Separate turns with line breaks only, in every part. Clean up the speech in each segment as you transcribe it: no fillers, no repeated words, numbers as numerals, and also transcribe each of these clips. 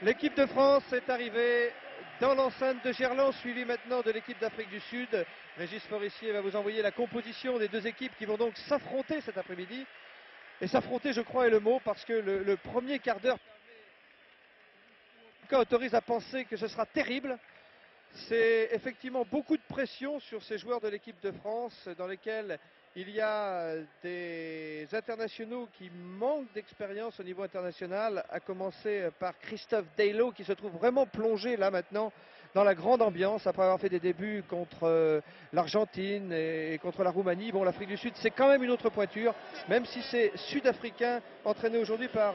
L'équipe de France est arrivée dans l'enceinte de Gerland, suivie maintenant de l'équipe d'Afrique du Sud. Régis Forissier va vous envoyer la composition des deux équipes qui vont donc s'affronter cet après-midi. Et s'affronter, je crois, est le mot, parce que le premier quart d'heure autorise à penser que ce sera terrible. C'est effectivement beaucoup de pression sur ces joueurs de l'équipe de France, dans lesquels il y a des internationaux qui manquent d'expérience au niveau international, à commencer par Christophe Deillo, qui se trouve vraiment plongé là maintenant dans la grande ambiance après avoir fait des débuts contre l'Argentine et contre la Roumanie. Bon, l'Afrique du Sud, c'est quand même une autre pointure, même si c'est sud-africain, entraîné aujourd'hui par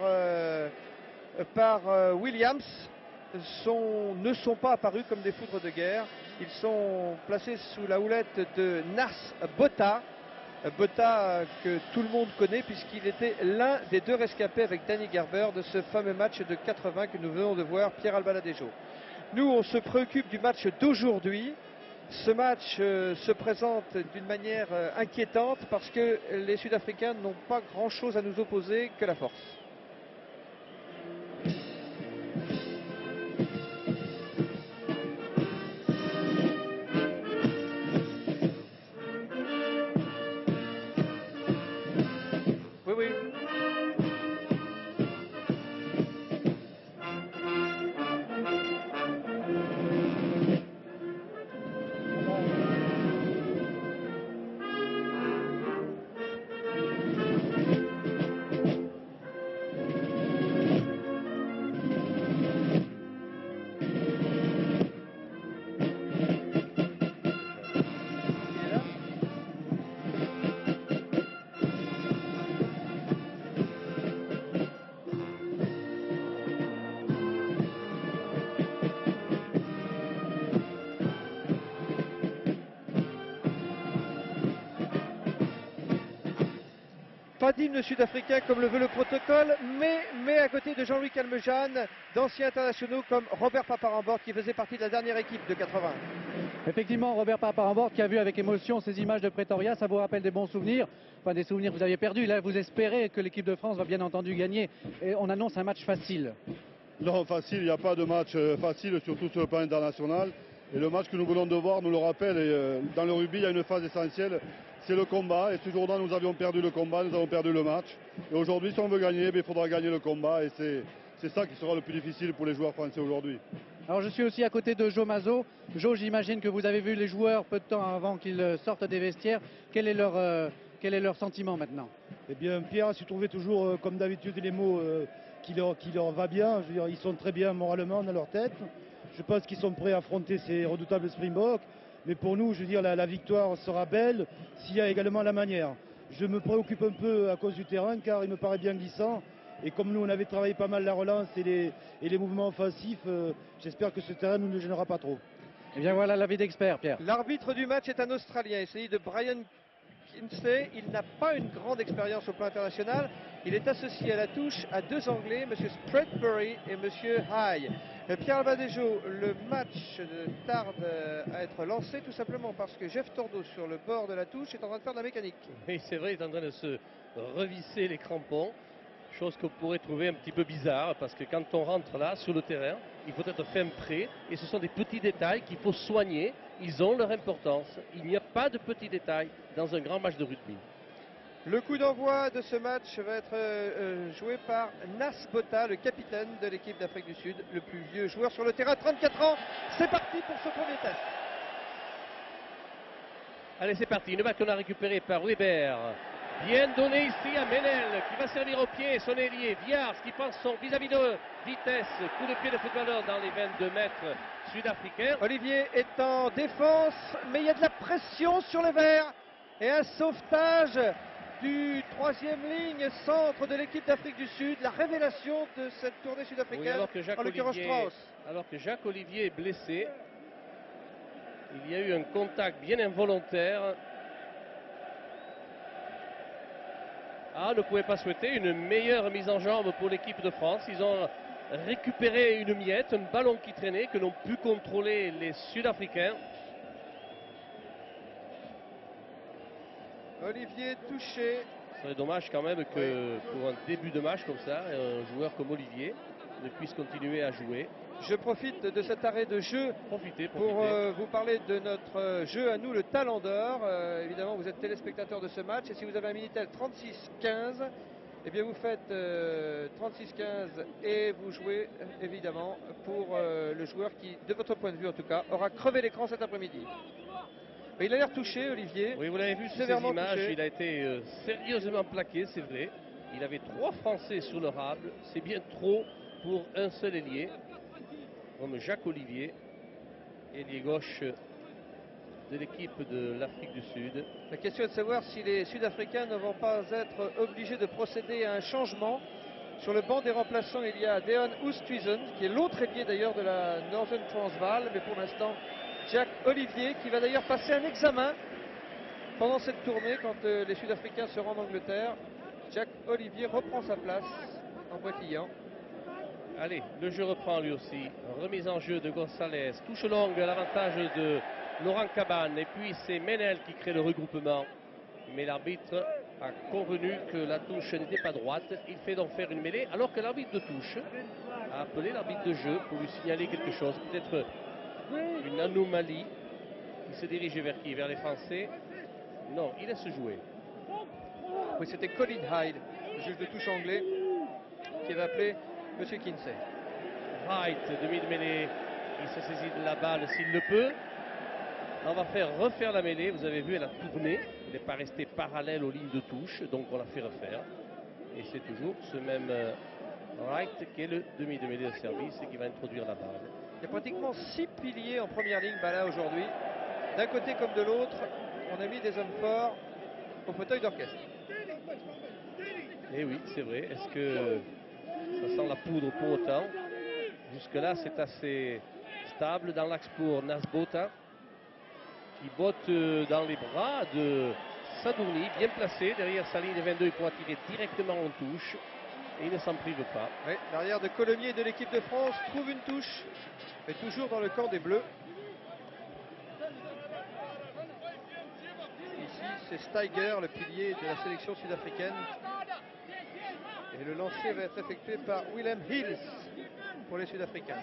Williams. Ne sont pas apparus comme des foudres de guerre. Ils sont placés sous la houlette de Nas Botha. Botha que tout le monde connaît puisqu'il était l'un des deux rescapés avec Danny Gerber de ce fameux match de 80 que nous venons de voir, Pierre Albaladejo. Nous, on se préoccupe du match d'aujourd'hui. Ce match se présente d'une manière inquiétante parce que les Sud-Africains n'ont pas grand-chose à nous opposer que la force. Oui, oui. Pas d'hymne sud-africain comme le veut le protocole, mais à côté de Jean-Louis Calmejane, d'anciens internationaux comme Robert Paparambord qui faisait partie de la dernière équipe de 80.
Effectivement, Robert Paparambord qui a vu avec émotion ces images de Pretoria, ça vous rappelle des bons souvenirs, enfin des souvenirs que vous aviez perdus. Là, vous espérez que l'équipe de France va bien entendu gagner et on annonce un match facile.
Non, facile, il n'y a pas de match facile, surtout sur le plan international. Et le match que nous venons de voir nous le rappelle. Et, dans le rugby, il y a une phase essentielle, c'est le combat. Et ce jour-là, nous avions perdu le combat, nous avons perdu le match. Et aujourd'hui, si on veut gagner, il faudra gagner le combat. Et c'est ça qui sera le plus difficile pour les joueurs français aujourd'hui.
Alors je suis aussi à côté de Joe Mazo. Joe, j'imagine que vous avez vu les joueurs peu de temps avant qu'ils sortent des vestiaires. Quel est leur sentiment maintenant?
Eh bien, Pierre a su trouver toujours, comme d'habitude, les mots qui leur va bien. Je veux dire, ils sont très bien moralement dans leur tête. Je pense qu'ils sont prêts à affronter ces redoutables Springboks. Mais pour nous, je veux dire, la victoire sera belle s'il y a également la manière. Je me préoccupe un peu à cause du terrain, car il me paraît bien glissant. Et comme nous, on avait travaillé pas mal la relance et les mouvements offensifs, j'espère que ce terrain ne nous gênera pas trop.
Eh bien voilà l'avis d'expert, Pierre.
L'arbitre du match est un Australien, il s'agit de Brian Kinsey. Il n'a pas une grande expérience au plan international. Il est associé à la touche à deux Anglais, M. Spreadbury et M. High. Pierre Albaladejo, le match tarde à être lancé tout simplement parce que Jeff Tordeau sur le bord de la touche est en train de faire de la mécanique.
Oui, c'est vrai, il est en train de se revisser les crampons. Chose qu'on pourrait trouver un petit peu bizarre parce que quand on rentre là sur le terrain, il faut être fin prêt et ce sont des petits détails qu'il faut soigner. Ils ont leur importance. Il n'y a pas de petits détails dans un grand match de rugby.
Le coup d'envoi de ce match va être joué par Nas Botha, le capitaine de l'équipe d'Afrique du Sud, le plus vieux joueur sur le terrain, 34 ans. C'est parti pour ce premier test.
Allez, c'est parti. Une balle qu'on a récupérée par Weber. Bien donné ici à Menel qui va servir au pied son ailier. Viars qui pense son vis-à-vis de vitesse. Coup de pied de footballeur dans les 22 mètres sud-africains.
Olivier est en défense, mais il y a de la pression sur le vert. Et un sauvetage du troisième ligne centre de l'équipe d'Afrique du Sud. La révélation de cette tournée sud-africaine,
oui,
en l'occurrence Strauss.
Alors que Jacques Olivier est blessé, il y a eu un contact bien involontaire. Ah, ne pouvait pas souhaiter une meilleure mise en jambe pour l'équipe de France. Ils ont récupéré une miette, un ballon qui traînait, que n'ont pu contrôler les Sud-Africains.
Olivier touché.
Ce serait dommage quand même que pour un début de match comme ça, un joueur comme Olivier ne puisse continuer à jouer.
Je profite de cet arrêt de jeu
Profitez.
pour vous parler de notre jeu à nous, le Talent d'Or. Évidemment, vous êtes téléspectateur de ce match et si vous avez un Minitel 3615, eh bien vous faites 3615 et vous jouez évidemment pour le joueur qui, de votre point de vue en tout cas, aura crevé l'écran cet après-midi. Mais il a l'air touché, Olivier.
Oui, vous l'avez vu sur ces
sévèrement
images,
touché.
il a été sérieusement plaqué, c'est vrai. Il avait 3 Français sur le rable, c'est bien trop pour un seul ailier, comme Jacques Olivier, ailier gauche de l'équipe de l'Afrique du Sud.
La question est de savoir si les Sud-Africains ne vont pas être obligés de procéder à un changement. Sur le banc des remplaçants, il y a Deon Oosthuizen, qui est l'autre ailier d'ailleurs de la Northern Transvaal, mais pour l'instant, Jacques Olivier, qui va d'ailleurs passer un examen pendant cette tournée quand les Sud-Africains seront en Angleterre. Jacques Olivier reprend sa place en boitillant.
Allez, le jeu reprend lui aussi. Remise en jeu de Gonzalez. Touche longue, l'avantage de Laurent Cabane. Et puis c'est Menel qui crée le regroupement. Mais l'arbitre a convenu que la touche n'était pas droite. Il fait donc faire une mêlée alors que l'arbitre de touche a appelé l'arbitre de jeu pour lui signaler quelque chose. Peut-être une anomalie. Il se dirige vers qui? Vers les Français? Non, il laisse jouer.
Oui, c'était Colin Hyde, le juge de touche anglais, qui avait appelé M. Kinsey.
Wright, demi de mêlée, il se saisit de la balle s'il le peut. On va faire refaire la mêlée, vous avez vu, elle a tourné, elle n'est pas restée parallèle aux lignes de touche, donc on la fait refaire. Et c'est toujours ce même Wright qui est le demi de mêlée de service et qui va introduire la balle.
Il y a pratiquement 6 piliers en première ligne là aujourd'hui. D'un côté comme de l'autre, on a mis des hommes forts au fauteuil d'orchestre.
Et oui, c'est vrai. Est-ce que ça sent la poudre pour autant? Jusque-là, c'est assez stable dans l'axe pour Nasbota, qui botte dans les bras de Sadourny, bien placé derrière sa ligne 22. Il pourra tirer directement en touche et il ne s'en prive pas.
Oui, l'arrière de Colomiers de l'équipe de France trouve une touche, mais toujours dans le camp des Bleus. Ici, c'est Steiger, le pilier de la sélection sud-africaine. Et le lancer va être effectué par Willem Hills pour les Sud-Africains.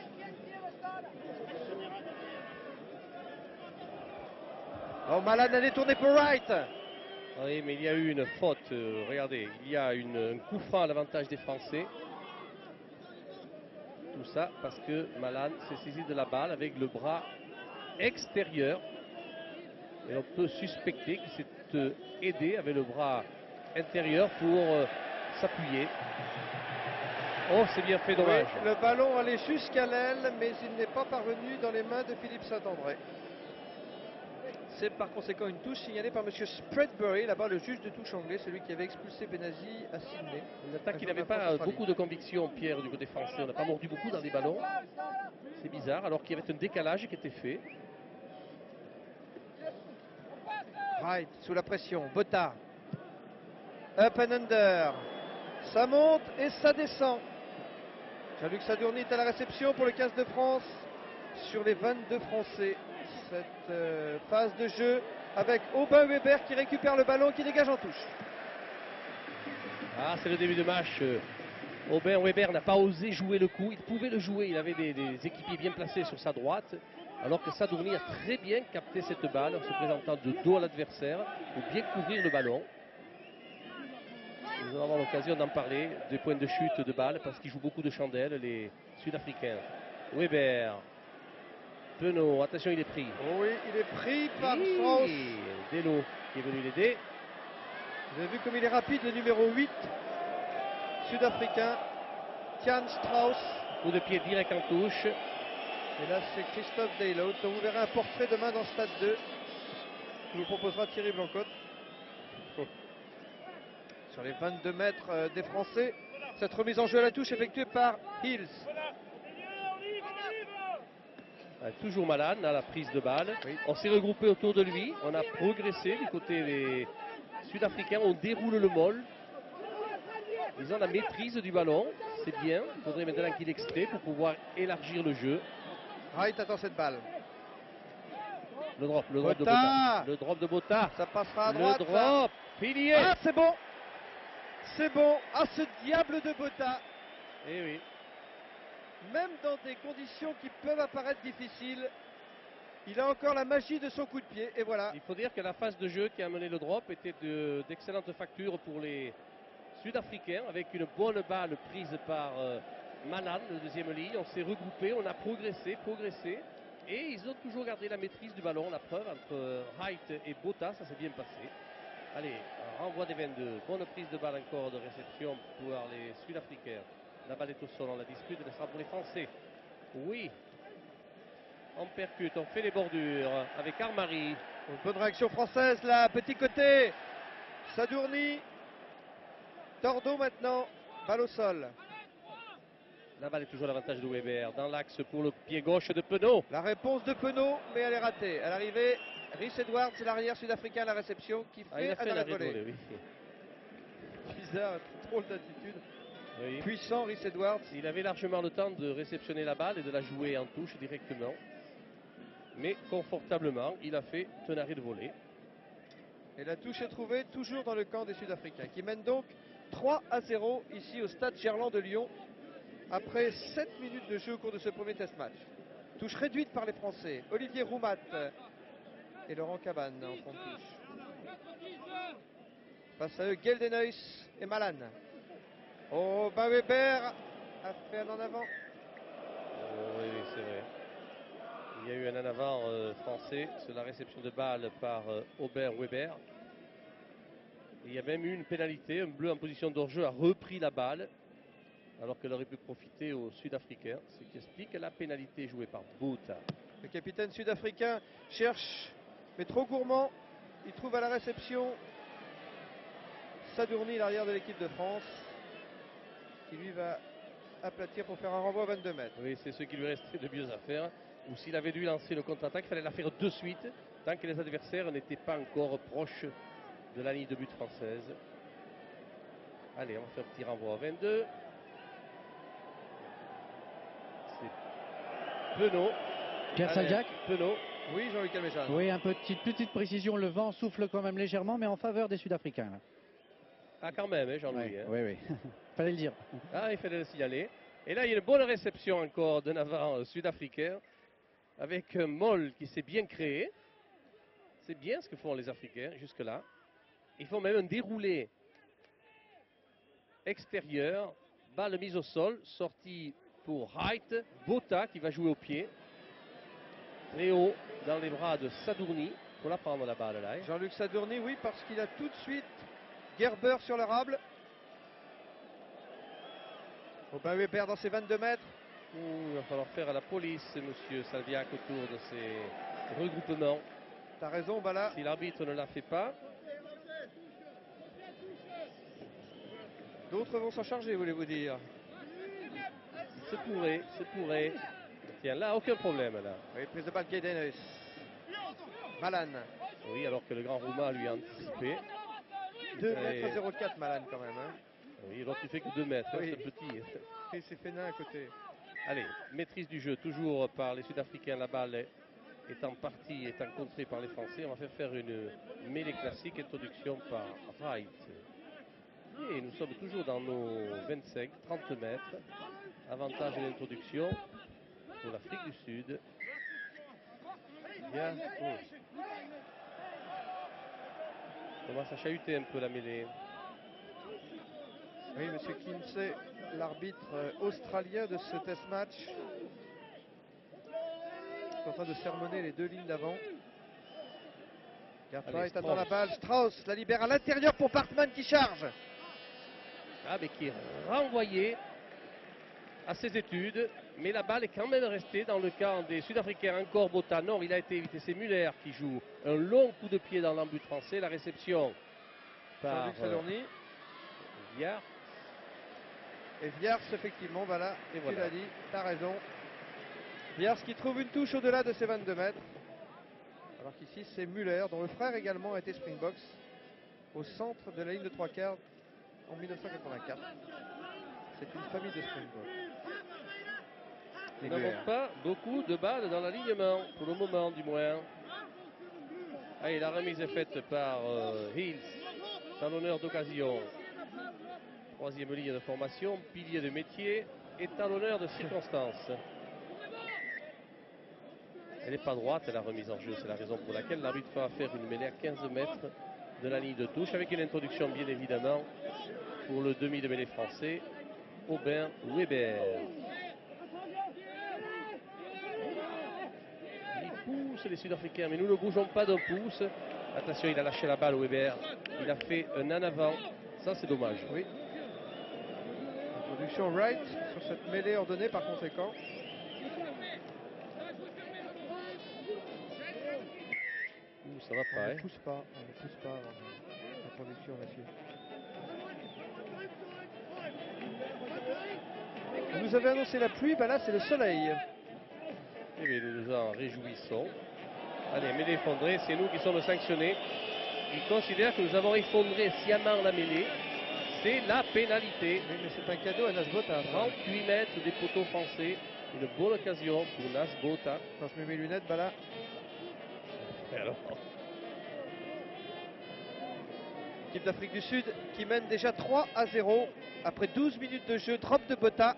Oh, Malan a détourné pour Wright.
Oui, mais il y a eu une faute. Regardez, il y a un coup franc à l'avantage des Français. Tout ça parce que Malan s'est saisi de la balle avec le bras extérieur. Et on peut suspecter qu'il s'est aidé avec le bras intérieur pour s'appuyer. Oh, c'est bien fait, dommage.
Oui, le ballon allait jusqu'à l'aile, mais il n'est pas parvenu dans les mains de Philippe Saint-André. C'est par conséquent une touche signalée par M. Spreadbury, là-bas le juge de touche anglais, celui qui avait expulsé Benazi à Sydney.
Une attaque qui n'avait pas beaucoup de conviction, Pierre, du côté français. On n'a pas mordu beaucoup dans les ballons. C'est bizarre, alors qu'il y avait un décalage qui était fait.
Wright sous la pression, Botta. Up and under. Ça monte et ça descend. Jean-Luc Sadourny est à la réception pour le 15 de France sur les 22 Français. Cette phase de jeu avec Aubin Weber qui récupère le ballon, qui dégage en touche.
Ah, c'est le début de match. Aubin Weber n'a pas osé jouer le coup. Il pouvait le jouer. Il avait des équipiers bien placés sur sa droite. Alors que Sadourny a très bien capté cette balle en se présentant de dos à l'adversaire pour bien couvrir le ballon. Nous allons avoir l'occasion d'en parler des points de chute de balle parce qu'ils jouent beaucoup de chandelles, les Sud-Africains. Weber. Penaud, attention, il est pris.
Oui, il est pris par Strauss.
Delo qui est venu l'aider.
Vous avez vu comme il est rapide, le numéro 8 sud-africain, Tian Strauss.
Coup de pied direct en touche.
Et là, c'est Christophe Daylow, dont vous verrez un portrait demain dans Stade 2, qui vous proposera Thierry Blancotte. Sur les 22 mètres des Français, cette remise en jeu à la touche effectuée par Hills.
Toujours Malan à la prise de balle.
Oui.
On s'est regroupé autour de lui. On a progressé du côté des Sud-Africains. On déroule le môle. Ils ont la maîtrise du ballon. C'est bien. Il faudrait maintenant qu'il extrait pour pouvoir élargir le jeu.
Wright attend cette balle.
Le drop de
Botta.
Botta. Le drop de Botta.
Ça passera à droite.
Le
ça.
drop. Pilier.
Ah, c'est bon. C'est bon. Ah, ce diable de Botta.
Eh oui.
même dans des conditions qui peuvent apparaître difficiles, il a encore la magie de son coup de pied. Et voilà.
Il faut dire que la phase de jeu qui a mené le drop était d'excellente facture pour les Sud-Africains, avec une bonne balle prise par Malan, le deuxième ligne. On s'est regroupé, on a progressé. Et ils ont toujours gardé la maîtrise du ballon, la preuve, entre Height et Botha, ça s'est bien passé. Allez, renvoi des 22. Bonne prise de balle encore de réception pour les Sud-Africains. La balle est au sol, on la dispute, elle sera pour les Français. Oui. On percute, on fait les bordures avec Armari.
Une bonne réaction française là, petit côté. Sadourny. Tordo maintenant, balle au sol.
La balle est toujours à l'avantage de Weber. Dans l'axe pour le pied gauche de Penaud.
La réponse de Penaud, mais elle est ratée. À l'arrivée, Rhys Edwards, l'arrière sud-africain à la réception, qui fait,
Il a fait
un
la
arrêt de volée.
oui.
Bizarre, drôle d'attitude.
Oui.
Puissant Rhys Edwards.
Il avait largement le temps de réceptionner la balle et de la jouer en touche directement. Mais confortablement, il a fait un arrêt de volée.
Et la touche est trouvée toujours dans le camp des Sud-Africains, qui mènent donc 3-0 ici au stade Gerland de Lyon, après 7 minutes de jeu au cours de ce premier test match. Touche réduite par les Français. Olivier Roumat et Laurent Cabane en fond de touche. Face à eux, Geldenhuys et Malan. Oh, Weber a fait un en avant.
Oui, c'est vrai. Il y a eu un en avant français sur la réception de balle par Aubert Weber. Il y a même eu une pénalité. Un bleu en position d'hors-jeu a repris la balle, alors qu'elle aurait pu profiter aux Sud-Africains. Ce qui explique la pénalité jouée par Botha.
Le capitaine sud-africain cherche, mais trop gourmand. Il trouve à la réception Sadourny, l'arrière de l'équipe de France, qui lui va aplatir pour faire un renvoi à 22 mètres.
Oui, c'est ce qui lui restait de mieux à faire. Ou s'il avait dû lancer le contre-attaque, il fallait la faire de suite, tant que les adversaires n'étaient pas encore proches de la ligne de but française. Allez, on va faire un petit renvoi à 22. C'est Penaud.
Pierre Saldiac.
Penaud.
Oui, Jean-Luc Alméjane.
Oui, petite précision, le vent souffle quand même légèrement, mais en faveur des Sud-Africains. Là.
Ah, quand même, hein, Jean-Louis.
Oui, oui. Fallait le dire.
Ah, il fallait le signaler. Et là, il y a une bonne réception encore d'un avant sud-africain, avec un Moll qui s'est bien créé. C'est bien ce que font les Africains jusque-là. Ils font même un déroulé extérieur, balle mise au sol, sortie pour Height, Botha qui va jouer au pied. Très haut dans les bras de Sadourny. Il faut la prendre la balle là. Hein.
Jean-Luc Sadourny, oui, parce qu'il a tout de suite Gerber sur le rable. Weber dans ses 22 mètres.
Il va falloir faire à la police, monsieur Salviac, autour de ces regroupements.
T'as raison, là.
Si l'arbitre ne la fait pas.
D'autres vont s'en charger, voulez-vous dire?
Se pourrait. Tiens, là, aucun problème, là.
Oui, prise de balle Geldenhuys. Malan.
Oui, alors que le grand Roumain lui a anticipé.
2 mètres 04 Malan quand même. Hein.
Oui, l'autre il fait que 2 mètres,
oui.
C'est petit.
Et c'est fait nain à côté.
Allez, maîtrise du jeu, toujours par les Sud-Africains. La balle est en contrée par les Français. On va faire une mêlée classique, introduction par Wright. Et nous sommes toujours dans nos 25-30 mètres. Avantage de l'introduction pour l'Afrique du Sud. Bien. On commence à chahuter un peu la mêlée.
Oui, M. Kinsey, l'arbitre australien de ce test match, est en train de sermonner les deux lignes d'avant. Cartwright attend la balle. Strauss la libère à l'intérieur pour Bartman qui charge.
Ah, mais qui est renvoyé à ses études. Mais la balle est quand même restée dans le camp des Sud-Africains. Encore Botha. Non, il a été évité. C'est Muller qui joue un long coup de pied dans l'embut français. La réception par
Sadourny.
Viard.
Et Viars, effectivement, voilà.
Et
tu
voilà.
l'as dit, t'as raison. Viars qui trouve une touche au-delà de ses 22 mètres. Alors qu'ici, c'est Muller, dont le frère également a été Springboks, au centre de la ligne de 3/4 en 1984. C'est une famille de Springboks.
Nous n'avons pas beaucoup de balles dans l'alignement, pour le moment du moins. Allez, la remise est faite par Hills, talonneur d'occasion. Troisième ligne de formation, pilier de métier. est à l'honneur de circonstance. Elle n'est pas droite, la remise en jeu. C'est la raison pour laquelle l'arbitre va faire une mêlée à 15 mètres de la ligne de touche, avec une introduction bien évidemment pour le demi de mêlée français, Aubin Weber. Il pousse les Sud-Africains, mais nous ne bougeons pas d'un pouce. Attention, il a lâché la balle, Weber. Il a fait un en avant. Ça, c'est dommage.
Oui. Introduction right sur cette mêlée ordonnée par conséquent.
Ça va pas,
On
hein.
ne pousse pas l'introduction là-dessus. On nous avait annoncé la pluie, bah là c'est le soleil.
Eh bien, nous nous en réjouissons. Allez, mêlée effondrée, c'est nous qui sommes sanctionnés. Ils considèrent que nous avons effondré sciemment la mêlée. C'est la pénalité.
Oui, mais c'est un cadeau à Nasbota.
38 mètres des poteaux français. Une bonne occasion pour Nasbota.
Quand je mets mes lunettes, bah là.
Et alors,
L'équipe d'Afrique du Sud qui mène déjà 3-0 après 12 minutes de jeu. Drop de Bota.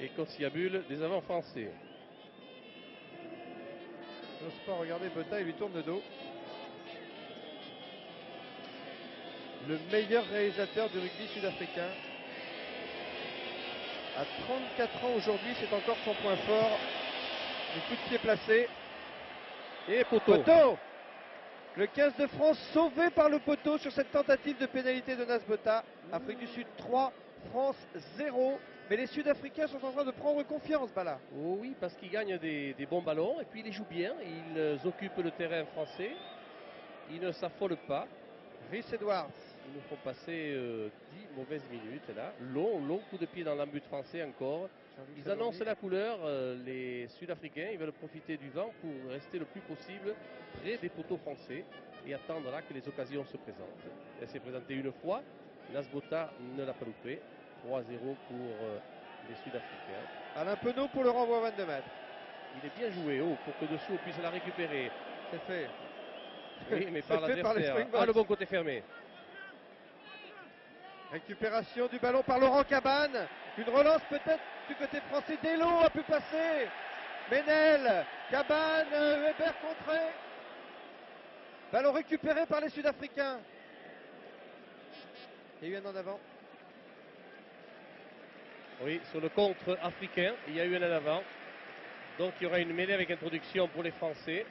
et conciliabule des avants français.
N'ose pas regarder Bota, il lui tourne le dos. Le meilleur réalisateur du rugby sud-africain. À 34 ans aujourd'hui, c'est encore son point fort. Le coup de pied placé.
Et poteau.
Poteau. Le 15 de France sauvé par le poteau sur cette tentative de pénalité de Nasbota. Afrique du Sud 3, France 0. Mais les Sud-Africains sont en train de prendre confiance, Bala.
Oh oui, parce qu'ils gagnent des bons ballons et puis ils les jouent bien. Ils occupent le terrain français. Ils ne s'affolent pas.
Rhys Edwards.
Ils nous font passer 10 mauvaises minutes là. Long coup de pied dans l'embut français encore. Ils annoncent la couleur, les Sud-Africains. Ils veulent profiter du vent pour rester le plus possible près des poteaux français et attendre là que les occasions se présentent. Elle s'est présentée une fois. Nasbota ne l'a pas loupé. 3-0 pour les Sud-Africains.
Alain Penaud pour le renvoi à 22 mètres.
Il est bien joué haut pour que dessous on puisse la récupérer.
C'est fait.
Oui, mais par
C'est fait par les
l'adversaire.
Springboks.
Ah, le bon côté fermé.
Récupération du ballon par Laurent Cabane. Une relance peut-être du côté français. Delo a pu passer. Ménel, Cabane, Weber contré. Ballon récupéré par les Sud-Africains. Il y a eu un en avant.
Oui, sur le contre africain, il y a eu un en avant. Donc il y aura une mêlée avec introduction pour les Français.